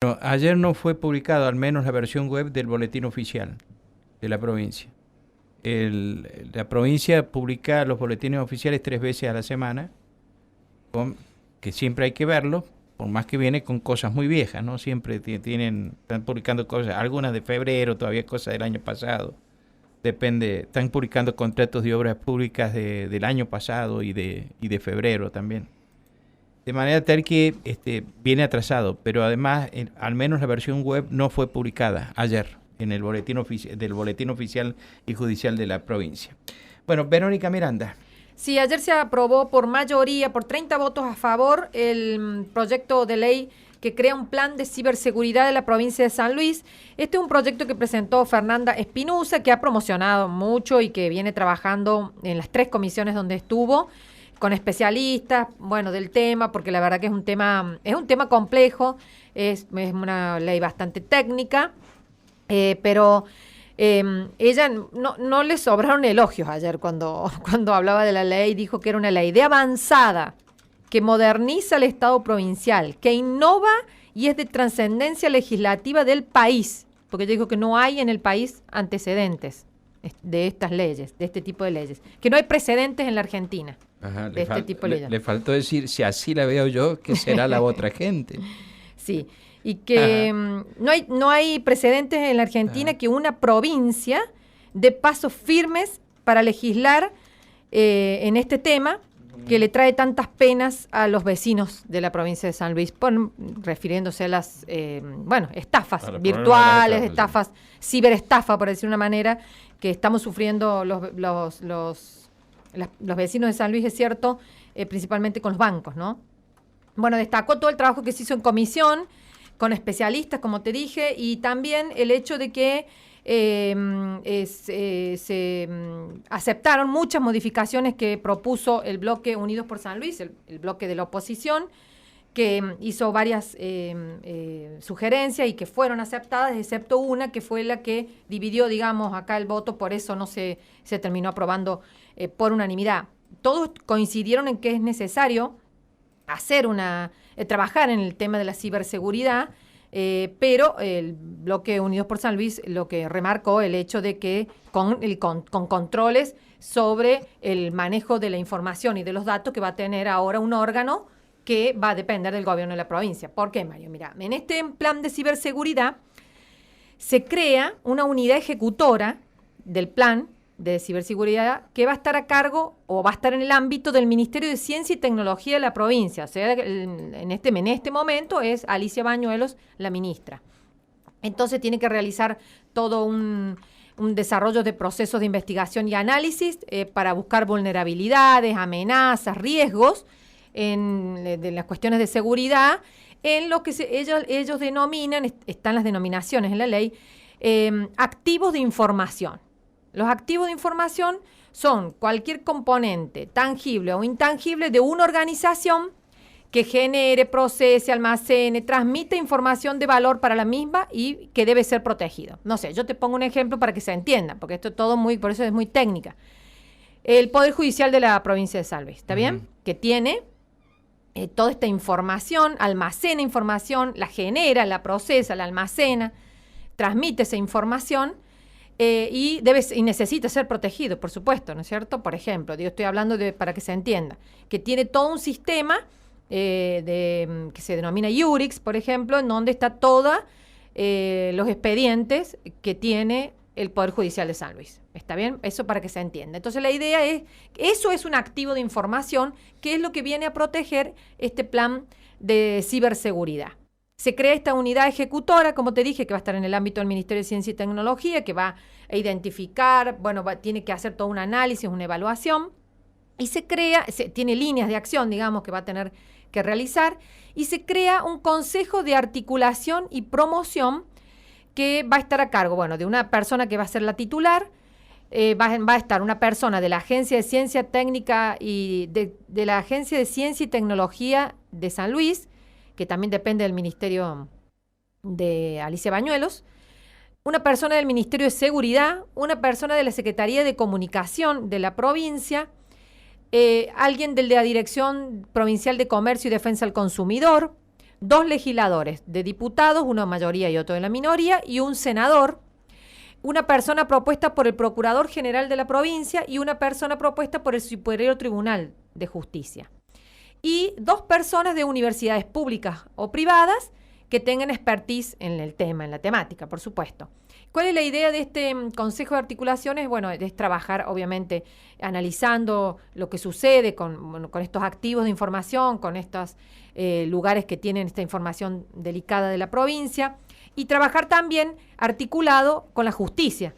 No, ayer no fue publicado, al menos la versión web del boletín oficial de la provincia. La provincia publica los boletines oficiales 3 veces a la semana, que siempre hay que verlos, por más que viene con cosas muy viejas, ¿no? Siempre están publicando cosas, algunas de febrero, todavía cosas del año pasado. Depende, están publicando contratos de obras públicas del año pasado y de febrero también. De manera tal que viene atrasado, pero además, al menos la versión web no fue publicada ayer en el del boletín oficial y judicial de la provincia. Bueno, Verónica Miranda. Sí, ayer se aprobó por mayoría, por 30 votos a favor, el proyecto de ley que crea un plan de ciberseguridad de la provincia de San Luis. Este es un proyecto que presentó Fernanda Espinosa, que ha promocionado mucho y que viene trabajando en las 3 comisiones donde estuvo, con especialistas, bueno, del tema, porque la verdad que es un tema complejo, es una ley bastante técnica, pero ella no le sobraron elogios ayer cuando hablaba de la ley. Dijo que era una ley de avanzada, que moderniza el Estado provincial, que innova y es de trascendencia legislativa del país, porque ella dijo que no hay en el país antecedentes de estas leyes, de este tipo de leyes, que no hay precedentes en la Argentina. Ajá, de este tipo de leyes. Le faltó decir, si así la veo yo, ¿qué será la otra gente? Sí, y que no hay precedentes en la Argentina que una provincia dé pasos firmes para legislar en este tema que le trae tantas penas a los vecinos de la provincia de San Luis, refiriéndose a las estafas virtuales, estafas, ciberestafa, por decir una manera, que estamos sufriendo los vecinos de San Luis, es cierto, principalmente con los bancos, ¿no? Bueno, destacó todo el trabajo que se hizo en comisión, con especialistas, como te dije, y también el hecho de que se aceptaron muchas modificaciones que propuso el bloque Unidos por San Luis, el bloque de la oposición, que hizo varias sugerencias y que fueron aceptadas, excepto una que fue la que dividió, digamos, acá el voto, por eso no se terminó aprobando por unanimidad. Todos coincidieron en que es necesario trabajar en el tema de la ciberseguridad, pero el bloque Unidos por San Luis lo que remarcó el hecho de que con controles sobre el manejo de la información y de los datos que va a tener ahora un órgano que va a depender del gobierno de la provincia. ¿Por qué, Mario? Mira, en este plan de ciberseguridad se crea una unidad ejecutora del plan de ciberseguridad que va a estar a cargo o va a estar en el ámbito del Ministerio de Ciencia y Tecnología de la provincia. O sea, en este momento es Alicia Bañuelos la ministra. Entonces tiene que realizar todo un desarrollo de procesos de investigación y análisis para buscar vulnerabilidades, amenazas, riesgos de las cuestiones de seguridad, en lo que ellos denominan, están las denominaciones en la ley, activos de información. Los activos de información son cualquier componente tangible o intangible de una organización que genere, procese, almacene, transmite información de valor para la misma y que debe ser protegido. No sé, yo te pongo un ejemplo para que se entienda, porque esto todo por eso es muy técnica. El Poder Judicial de la provincia de San Luis, ¿está bien? Que tiene toda esta información, almacena información, la genera, la procesa, la almacena, transmite esa información y necesita ser protegido, por supuesto, ¿no es cierto? Por ejemplo, yo estoy hablando para que se entienda, que tiene todo un sistema que se denomina Iurix, por ejemplo, en donde está todos los expedientes que tiene el Poder Judicial de San Luis. ¿Está bien? Eso para que se entienda. Entonces la idea es, eso es un activo de información, que es lo que viene a proteger este plan de ciberseguridad. Se crea esta unidad ejecutora, como te dije, que va a estar en el ámbito del Ministerio de Ciencia y Tecnología, que va a identificar, tiene que hacer todo un análisis, una evaluación, y tiene líneas de acción, digamos, que va a tener que realizar, y se crea un consejo de articulación y promoción que va a estar a cargo, de una persona que va a ser la titular, va a estar una persona de la Agencia de Ciencia Técnica y de la Agencia de Ciencia y Tecnología de San Luis, que también depende del Ministerio de Alicia Bañuelos, una persona del Ministerio de Seguridad, una persona de la Secretaría de Comunicación de la provincia, alguien de la Dirección Provincial de Comercio y Defensa del Consumidor, 2 legisladores, de diputados, uno de mayoría y otro de la minoría, y un senador, una persona propuesta por el Procurador General de la provincia y una persona propuesta por el Superior Tribunal de Justicia. Y 2 personas de universidades públicas o privadas que tengan expertise en el tema, en la temática, por supuesto. ¿Cuál es la idea de este Consejo de Articulaciones? Bueno, es trabajar, obviamente, analizando lo que sucede con estos activos de información, con estos lugares que tienen esta información delicada de la provincia, y trabajar también articulado con la justicia,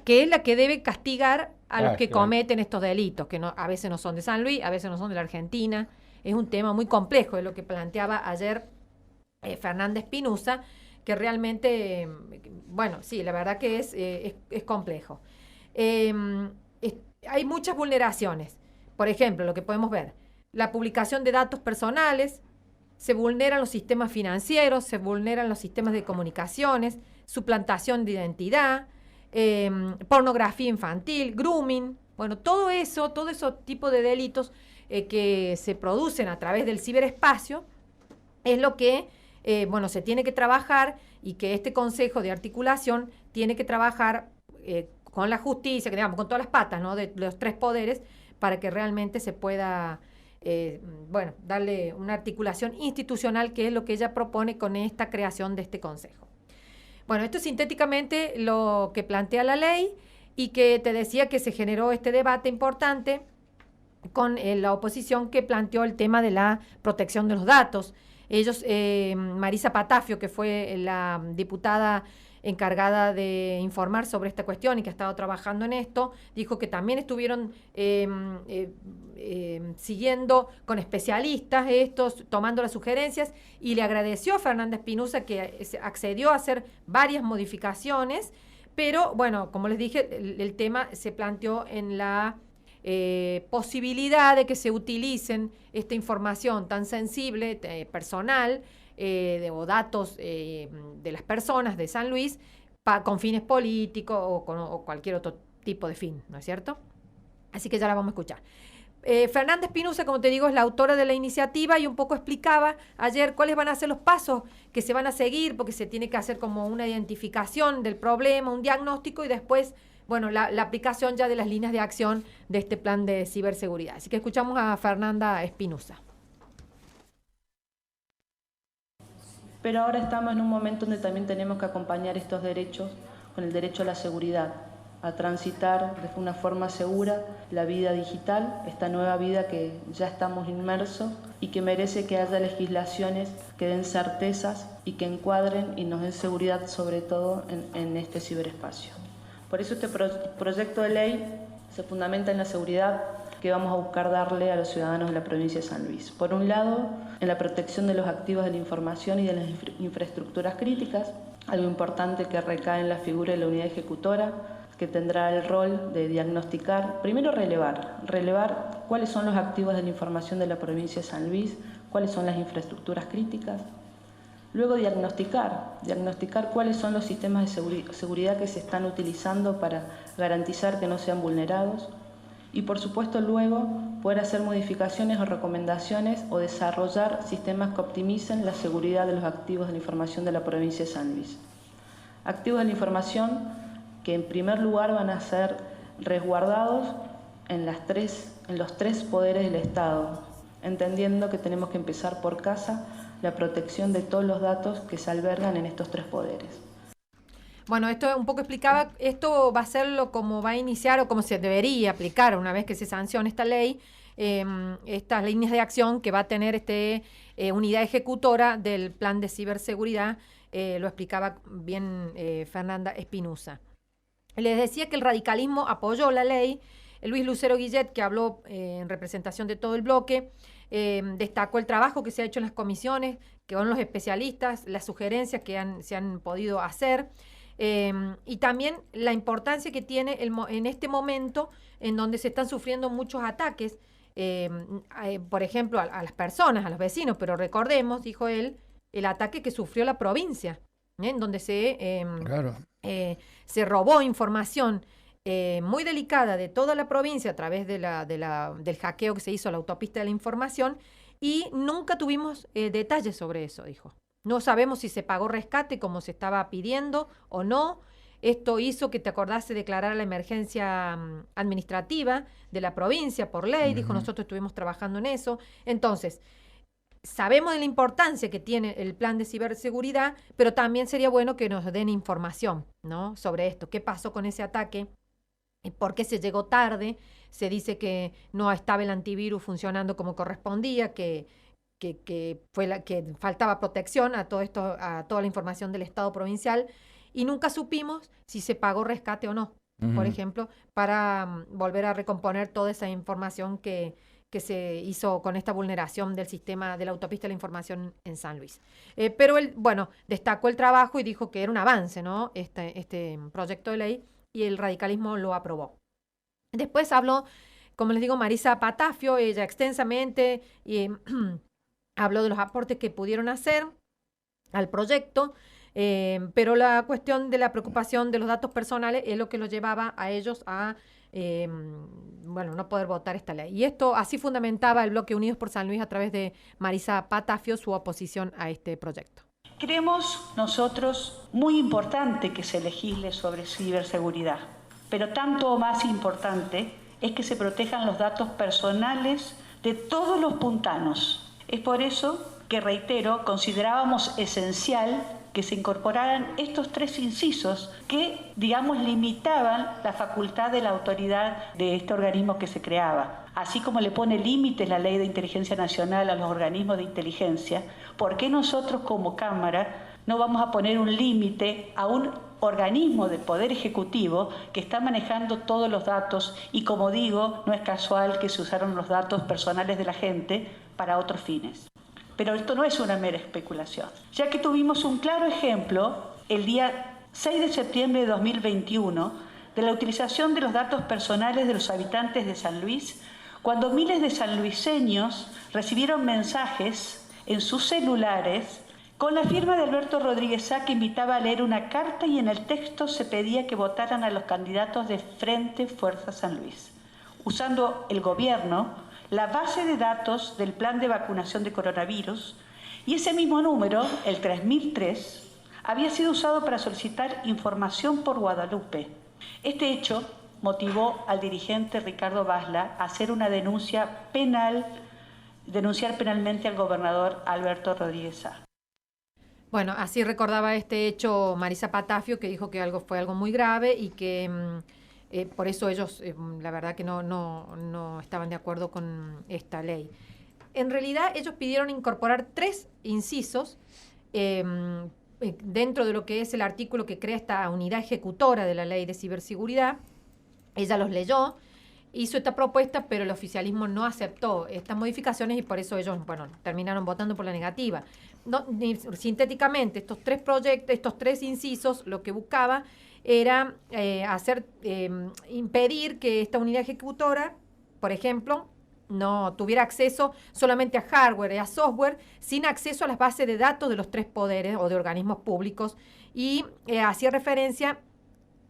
que es la que debe castigar a los que cometen estos delitos, que a veces no son de San Luis, a veces no son de la Argentina. Es un tema muy complejo, es lo que planteaba ayer Fernanda Espinosa, que realmente, bueno, sí, la verdad que es complejo. Hay muchas vulneraciones. Por ejemplo, lo que podemos ver, la publicación de datos personales, se vulneran los sistemas financieros, se vulneran los sistemas de comunicaciones, suplantación de identidad, pornografía infantil, grooming, bueno, todo esos tipos de delitos que se producen a través del ciberespacio es lo que se tiene que trabajar, y que este Consejo de Articulación tiene que trabajar con la justicia, que digamos, con todas las patas, ¿no?, de los 3 poderes, para que realmente se pueda darle una articulación institucional, que es lo que ella propone con esta creación de este Consejo. Bueno, esto es sintéticamente lo que plantea la ley, y que te decía que se generó este debate importante con la oposición, que planteó el tema de la protección de los datos. Ellos, Marisa Patafio, que fue la diputada encargada de informar sobre esta cuestión y que ha estado trabajando en esto, dijo que también estuvieron siguiendo con especialistas estos, tomando las sugerencias, y le agradeció a Fernanda Espinosa que accedió a hacer varias modificaciones, pero bueno, como les dije, el tema se planteó en la posibilidad de que se utilicen esta información tan sensible, personal, o datos de las personas de San Luis con fines políticos o cualquier otro tipo de fin, ¿no es cierto? Así que ya la vamos a escuchar. Fernanda Espinosa, como te digo, es la autora de la iniciativa, y un poco explicaba ayer cuáles van a ser los pasos que se van a seguir, porque se tiene que hacer como una identificación del problema, un diagnóstico, y después, bueno, la aplicación ya de las líneas de acción de este plan de ciberseguridad. Así que escuchamos a Fernanda Espinosa. Pero ahora estamos en un momento donde también tenemos que acompañar estos derechos con el derecho a la seguridad, a transitar de una forma segura la vida digital, esta nueva vida que ya estamos inmersos y que merece que haya legislaciones que den certezas y que encuadren y nos den seguridad, sobre todo en este ciberespacio. Por eso este proyecto de ley se fundamenta en la seguridad que vamos a buscar darle a los ciudadanos de la provincia de San Luis. Por un lado, en la protección de los activos de la información y de las infraestructuras críticas, algo importante que recae en la figura de la unidad ejecutora, que tendrá el rol de diagnosticar, primero relevar cuáles son los activos de la información de la provincia de San Luis, cuáles son las infraestructuras críticas. Luego diagnosticar cuáles son los sistemas de seguridad que se están utilizando para garantizar que no sean vulnerados. Y por supuesto luego poder hacer modificaciones o recomendaciones o desarrollar sistemas que optimicen la seguridad de los activos de la información de la provincia de San Luis. Activos de la información que en primer lugar van a ser resguardados en los 3 poderes del Estado, entendiendo que tenemos que empezar por casa la protección de todos los datos que se albergan en estos 3 poderes. Bueno, esto un poco explicaba, esto va a ser como va a iniciar o como se debería aplicar una vez que se sancione esta ley, estas líneas de acción que va a tener unidad ejecutora del plan de ciberseguridad, lo explicaba bien Fernanda Espinosa. Les decía que el radicalismo apoyó la ley. Luis Lucero Guillet, que habló en representación de todo el bloque, destacó el trabajo que se ha hecho en las comisiones, que son los especialistas, las sugerencias que se han podido hacer, y también la importancia que tiene en este momento en donde se están sufriendo muchos ataques, por ejemplo, a las personas, a los vecinos, pero recordemos, dijo él, el ataque que sufrió la provincia, en donde se robó información muy delicada de toda la provincia a través del hackeo que se hizo a la autopista de la información, y nunca tuvimos detalles sobre eso, dijo. No sabemos si se pagó rescate como se estaba pidiendo o no. Esto hizo que, te acordás, se declarara la emergencia administrativa de la provincia por ley. Dijo, nosotros estuvimos trabajando en eso. Entonces, sabemos de la importancia que tiene el plan de ciberseguridad, pero también sería bueno que nos den información, ¿no?, sobre esto. ¿Qué pasó con ese ataque? ¿Por qué se llegó tarde? Se dice que no estaba el antivirus funcionando como correspondía, que faltaba protección a todo esto, a toda la información del Estado provincial, y nunca supimos si se pagó rescate o no, por ejemplo, para volver a recomponer toda esa información que se hizo con esta vulneración del sistema de la autopista de la información en San Luis. Pero él, bueno, destacó el trabajo y dijo que era un avance, ¿no?, este proyecto de ley, y el radicalismo lo aprobó. Después habló, como les digo, Marisa Patafio, ella extensamente habló de los aportes que pudieron hacer al proyecto, pero la cuestión de la preocupación de los datos personales es lo que los llevaba a ellos a no poder votar esta ley. Y esto así fundamentaba el bloque Unidos por San Luis a través de Marisa Patafio su oposición a este proyecto. Creemos nosotros muy importante que se legisle sobre ciberseguridad, pero tanto o más importante es que se protejan los datos personales de todos los puntanos. Es por eso que, reitero, considerábamos esencial que se incorporaran estos 3 incisos que, digamos, limitaban la facultad de la autoridad de este organismo que se creaba. Así como le pone límites la Ley de Inteligencia Nacional a los organismos de inteligencia, ¿por qué nosotros como Cámara no vamos a poner un límite a un organismo del Poder Ejecutivo que está manejando todos los datos? Y como digo, no es casual que se usaron los datos personales de la gente para otros fines. Pero esto no es una mera especulación, ya que tuvimos un claro ejemplo el día 6 de septiembre de 2021 de la utilización de los datos personales de los habitantes de San Luis, cuando miles de sanluiseños recibieron mensajes en sus celulares con la firma de Alberto Rodríguez Sá, que invitaba a leer una carta, y en el texto se pedía que votaran a los candidatos de Frente Fuerza San Luis, usando el gobierno la base de datos del plan de vacunación de coronavirus, y ese mismo número, el 3003, había sido usado para solicitar información por Guadalupe. Este hecho motivó al dirigente Ricardo Basla a hacer una denunciar penalmente al gobernador Alberto Rodríguez Sá. Bueno, así recordaba este hecho Marisa Patafio, que dijo que fue algo muy grave y que por eso ellos, la verdad que no estaban de acuerdo con esta ley. En realidad, ellos pidieron incorporar 3 incisos dentro de lo que es el artículo que crea esta unidad ejecutora de la ley de ciberseguridad. Ella los leyó, hizo esta propuesta, pero el oficialismo no aceptó estas modificaciones y por eso ellos, terminaron votando por la negativa. Sintéticamente, estos 3 incisos, lo que buscaba era impedir que esta unidad ejecutora, por ejemplo, no tuviera acceso solamente a hardware y a software, sin acceso a las bases de datos de los 3 poderes o de organismos públicos, y hacía referencia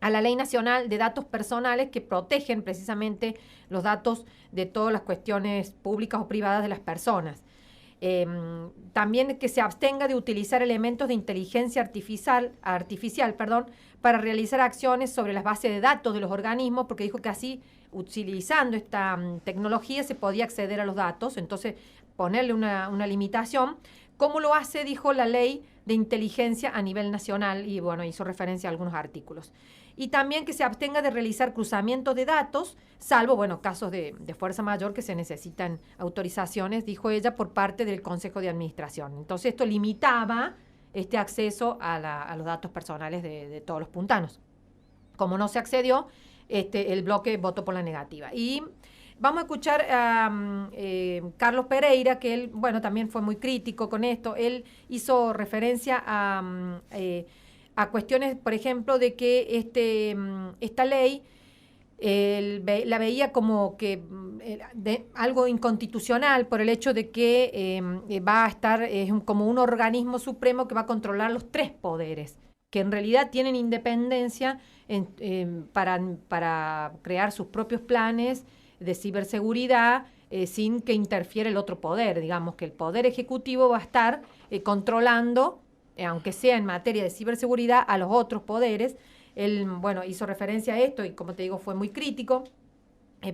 a la Ley Nacional de Datos Personales, que protegen precisamente los datos de todas las cuestiones públicas o privadas de las personas. También que se abstenga de utilizar elementos de inteligencia artificial, para realizar acciones sobre las bases de datos de los organismos, porque dijo que así, utilizando esta tecnología, se podía acceder a los datos. Entonces, ponerle una limitación. ¿Cómo lo hace? Dijo la ley de inteligencia a nivel nacional, y hizo referencia a algunos artículos. Y también que se abstenga de realizar cruzamientos de datos, salvo, casos de fuerza mayor que se necesitan autorizaciones, dijo ella, por parte del Consejo de Administración. Entonces, esto limitaba este acceso a los datos personales de todos los puntanos. Como no se accedió, el bloque votó por la negativa. Y vamos a escuchar a Carlos Pereira, que él, también fue muy crítico con esto. Él hizo referencia a cuestiones, por ejemplo, de que esta ley la veía como que algo inconstitucional por el hecho de que va a estar como un organismo supremo que va a controlar los 3 poderes, que en realidad tienen independencia para crear sus propios planes de ciberseguridad sin que interfiera el otro poder. Digamos que el Poder Ejecutivo va a estar controlando, aunque sea en materia de ciberseguridad, a los otros poderes. Él, bueno, hizo referencia a esto y, como te digo, fue muy crítico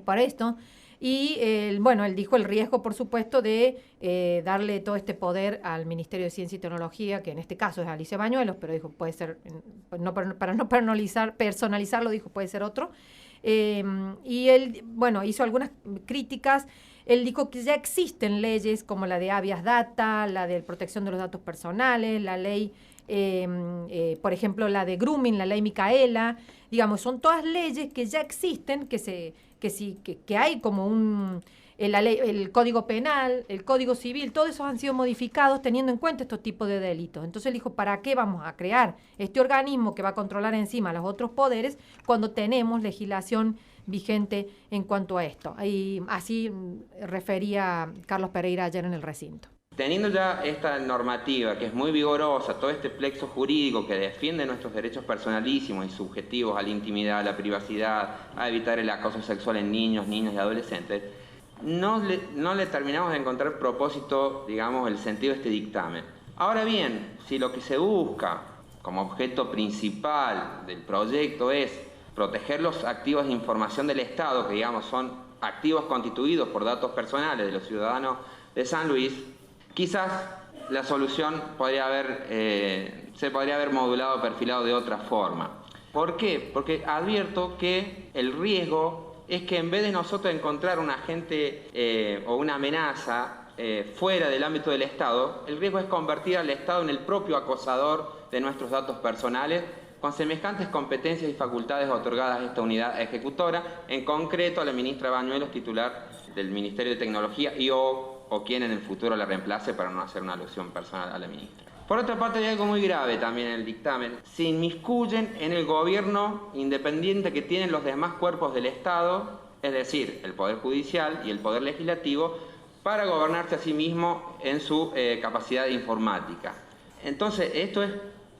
por esto. Y, bueno, él dijo el riesgo, por supuesto, de darle todo este poder al Ministerio de Ciencia y Tecnología, que en este caso es Alicia Bañuelos, pero dijo, puede ser, no, para no personalizarlo, dijo, puede ser otro. Y él, bueno, hizo algunas críticas. Él dijo que ya existen leyes como la de Habeas Data, la de protección de los datos personales, la ley, por ejemplo, la de Grooming, la ley Micaela. Digamos, son todas leyes que ya existen, que hay como la ley, el Código Penal, el Código Civil, todos esos han sido modificados teniendo en cuenta estos tipos de delitos. Entonces él dijo, ¿para qué vamos a crear este organismo que va a controlar encima a los otros poderes cuando tenemos legislación vigente en cuanto a esto? Y así refería Carlos Pereira ayer en el recinto. Teniendo ya esta normativa que es muy vigorosa, todo este plexo jurídico que defiende nuestros derechos personalísimos y subjetivos a la intimidad, a la privacidad, a evitar el acoso sexual en niños, niñas y adolescentes, no le terminamos de encontrar propósito, digamos, el sentido de este dictamen. Ahora bien, si lo que se busca como objeto principal del proyecto es proteger los activos de información del Estado, que digamos son activos constituidos por datos personales de los ciudadanos de San Luis, quizás la solución se podría haber modulado, perfilado de otra forma. ¿Por qué? Porque advierto que el riesgo es que en vez de nosotros encontrar un agente o una amenaza fuera del ámbito del Estado, el riesgo es convertir al Estado en el propio acosador de nuestros datos personales, con semejantes competencias y facultades otorgadas a esta unidad ejecutora, en concreto a la ministra Bañuelos, titular del Ministerio de Tecnología, o quien en el futuro la reemplace, para no hacer una alusión personal a la ministra. Por otra parte, hay algo muy grave también en el dictamen. Se inmiscuyen en el gobierno independiente que tienen los demás cuerpos del Estado, es decir, el Poder Judicial y el Poder Legislativo, para gobernarse a sí mismo en su capacidad informática. Entonces, esto es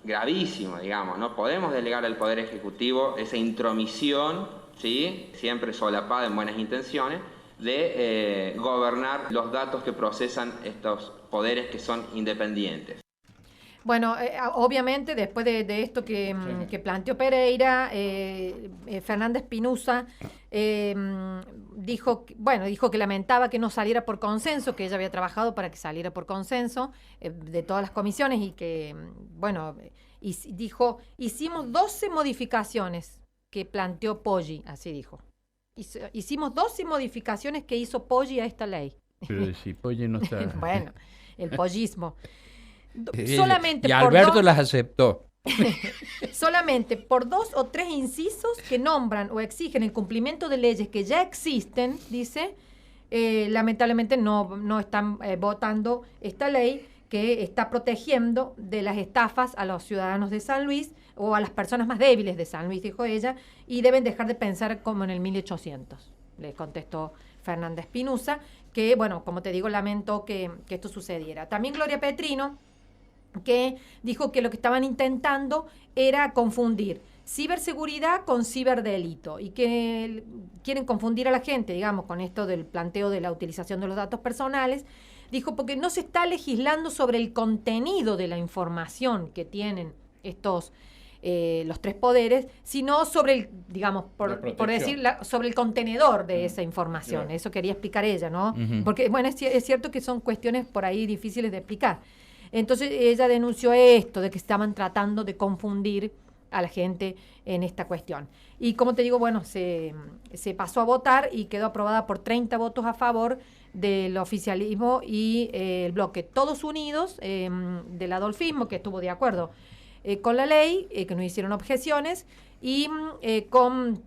gravísimo, digamos. No podemos delegar al Poder Ejecutivo esa intromisión, ¿sí?, siempre solapada en buenas intenciones, de gobernar los datos que procesan estos poderes que son independientes. Bueno, obviamente después de esto que planteó Pereira, Fernández Pinusa dijo que lamentaba que no saliera por consenso, que ella había trabajado para que saliera por consenso de todas las comisiones y que, bueno, y dijo, hicimos 12 modificaciones que planteó Poggi, así dijo. Hicimos 12 modificaciones que hizo Poggi a esta ley. Pero si Poggi no está... Bueno, el pollismo. Solamente y Alberto las aceptó. Solamente por 2 o 3 incisos que nombran o exigen el cumplimiento de leyes que ya existen, dice, lamentablemente no están votando esta ley que está protegiendo de las estafas a los ciudadanos de San Luis o a las personas más débiles de San Luis, dijo ella, y deben dejar de pensar como en el 1800, le contestó Fernández Pinusa, que, bueno, como te digo, lamentó que esto sucediera. También Gloria Petrino, que dijo que lo que estaban intentando era confundir ciberseguridad con ciberdelito y que quieren confundir a la gente, digamos, con esto del planteo de la utilización de los datos personales. Dijo, porque no se está legislando sobre el contenido de la información que tienen estos los 3 poderes, sino sobre el, digamos, por decir, sobre el contenedor de esa información. Claro. Eso quería explicar ella, ¿no? Uh-huh. Porque, bueno, es cierto que son cuestiones por ahí difíciles de explicar. Entonces ella denunció esto, de que estaban tratando de confundir a la gente en esta cuestión. Y como te digo, bueno, se pasó a votar y quedó aprobada por 30 votos a favor del oficialismo y el bloque Todos Unidos del adolfismo, que estuvo de acuerdo con la ley, que no hicieron objeciones, y con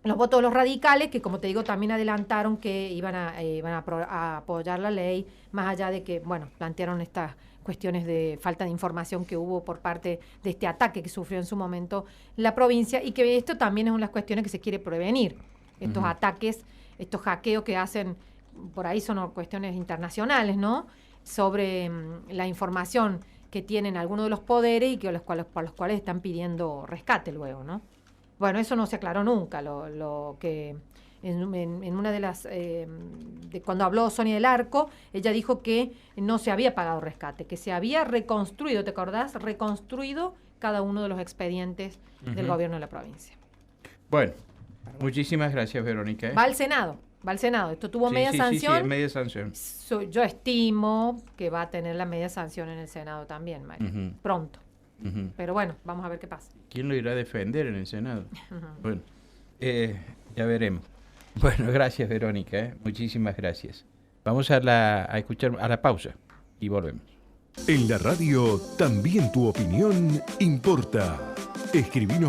los votos de los radicales, que como te digo, también adelantaron que iban a apoyar la ley, más allá de que, bueno, plantearon estas cuestiones de falta de información que hubo por parte de este ataque que sufrió en su momento la provincia, y que esto también es una de las cuestiones que se quiere prevenir. Estos ataques, estos hackeos que hacen, por ahí son cuestiones internacionales, ¿no?, sobre la información que tienen algunos de los poderes y que por los cuales están pidiendo rescate luego, ¿no? Bueno, eso no se aclaró nunca, lo que en una de las, cuando habló Sonia del Arco, ella dijo que no se había pagado rescate, que se había reconstruido, ¿te acordás? Reconstruido cada uno de los expedientes del gobierno de la provincia. Bueno, muchísimas gracias, Verónica. Va al Senado. Esto tuvo Sí, media sanción. Sí, media sanción. Yo estimo que va a tener la media sanción en el Senado también, María. Pronto. Pero bueno, vamos a ver qué pasa. ¿Quién lo irá a defender en el Senado? Bueno, ya veremos. Bueno, gracias, Verónica. Muchísimas gracias. Vamos a escuchar a la pausa y volvemos. En la radio también tu opinión importa. Escribinos